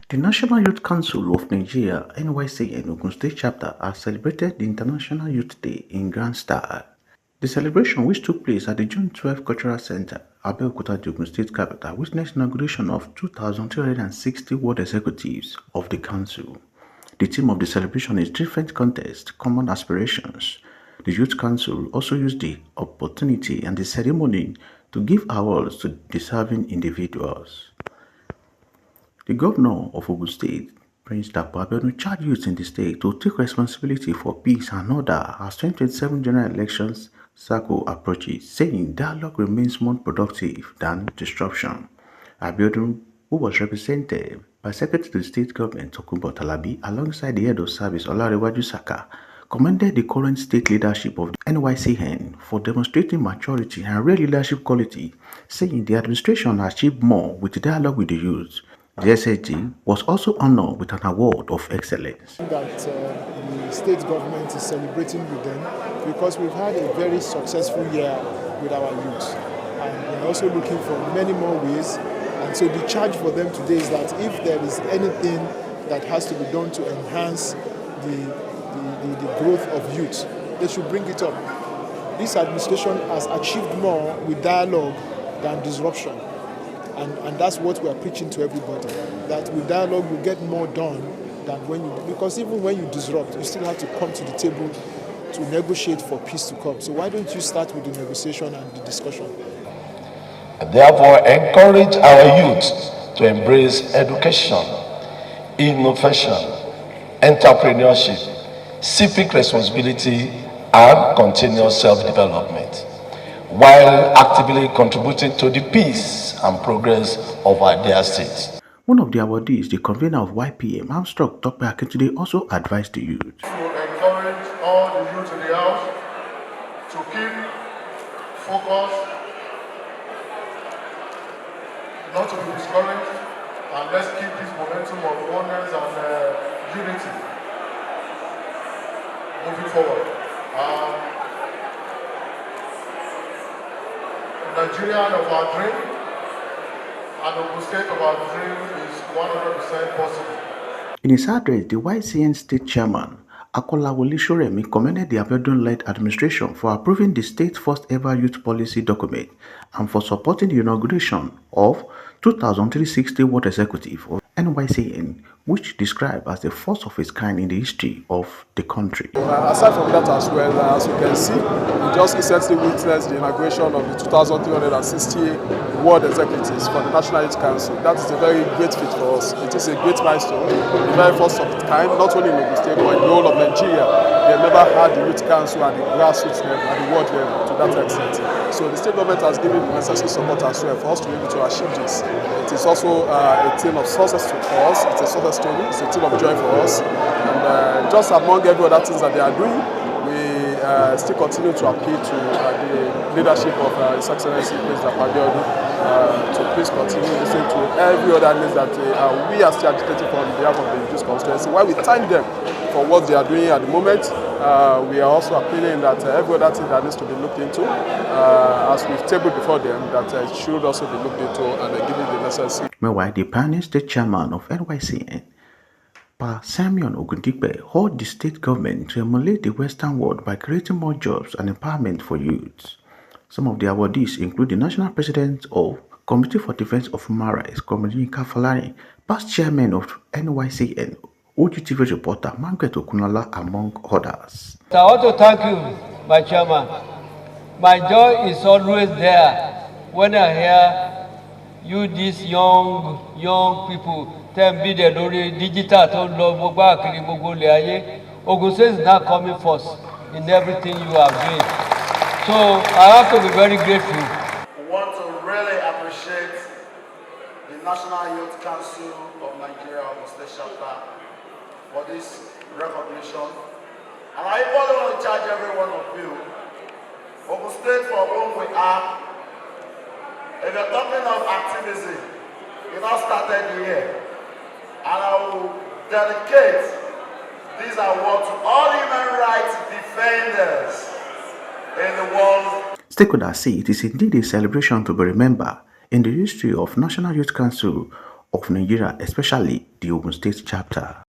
The National Youth Council of Nigeria (NYCN) Ogun State Chapter has celebrated the International Youth Day in grand style. The celebration, which took place at the June 12 Cultural Center, Abeokuta, the Ogun State capital, witnessed inauguration of 2,360 ward executives of the council. The theme of the celebration is Different Contexts, Common Aspirations. The Youth Council also used the opportunity and the ceremony to give awards to deserving individuals. The governor of Ogun State, Prince Dapo charged youth in the state to take responsibility for peace and order as 2027 general elections cycle approaches, saying dialogue remains more productive than disruption. Abiodun, who was represented by Secretary to the State Government Tokunbo Talabi alongside the head of service Olarewaju Saka, commended the current state leadership of the NYCN for demonstrating maturity and rare leadership quality, saying the administration achieved more with dialogue with the youth. The SSG was also honored with an award of excellence. That the state government is celebrating with them because we've had a very successful year with our youth, and we're also looking for many more ways. And so the charge for them today is that if there is anything that has to be done to enhance the growth of youth, they should bring it up. This administration has achieved more with dialogue than disruption. And that's what we are preaching to everybody, that with dialogue you get more done than because even when you disrupt, you still have to come to the table to negotiate for peace to come. So why don't you start with the negotiation and the discussion? Therefore, encourage our youth to embrace education, innovation, entrepreneurship, civic responsibility, and continuous self-development, while actively contributing to the peace and progress of their states. One of the awardees, the convener of YPM, Armstrong Dr. Akintunde, also advised the youth. To encourage all the youth in the house to keep focused, not to be discouraged, and let's keep this momentum of oneness and unity moving forward. Nigeria of our dream and Ogun State of our dream is 100% possible. In his address, the YCN State Chairman, Akolawole Shoremi, commended the Abiodun-led administration for approving the state's first ever youth policy document and for supporting the inauguration of 2,360 ward executive of NYCN, which described as the first of its kind in the history of the country. Aside from that as well, as you can see, we just recently witnessed the inauguration of the 2,360 ward executives for the National Youth Council. That is a very great feat for us. It is a great milestone, the very first of its kind, not only in Ogun State, but in the whole of Nigeria. We have never had the Youth Council at the grassroots level, at the ward level, to that extent. So the state government has given the necessary support as well for us to be able to achieve this. It is also a tale of success for us. It's a success story. It's a tale of joy for us. And just among every other things that they are doing, we still continue to appeal to the leadership of His Excellency President Abiodun to please continue listening to every other needs that we are still agitating for on behalf of the youth constituency. While we thank them for what they are doing at the moment, we are also appealing that every other thing that needs to be looked into, as we've tabled before them, that it should also be looked into and given the necessary. Meanwhile, the pioneer state chairman of NYCN, Pa Simeon Ogundipe, urged the state government to emulate the Western world by creating more jobs and empowerment for youths. Some of the awardees include the National President of Committee for Defense of Human Rights, Comrade Falani, past chairman of NYCN, OGTV reporter Margaret Okunola, among others. I want to thank you, my chairman. My joy is always there when I hear you, these young people, them be the lorry digital to love Ogun State is now coming first in everything you are doing. So I have to be very grateful. We want to really appreciate the National Youth Council of Nigeria, Ogun State Chapter, for this recognition. And I equally want to charge every one of you, Ogun State for whom we are. If you're talking of activism, you now started here. And I will dedicate this award to all human rights defenders in the world. Stakeholders say it is indeed a celebration to be remembered in the history of National Youth Council of Nigeria, especially the Ogun State chapter.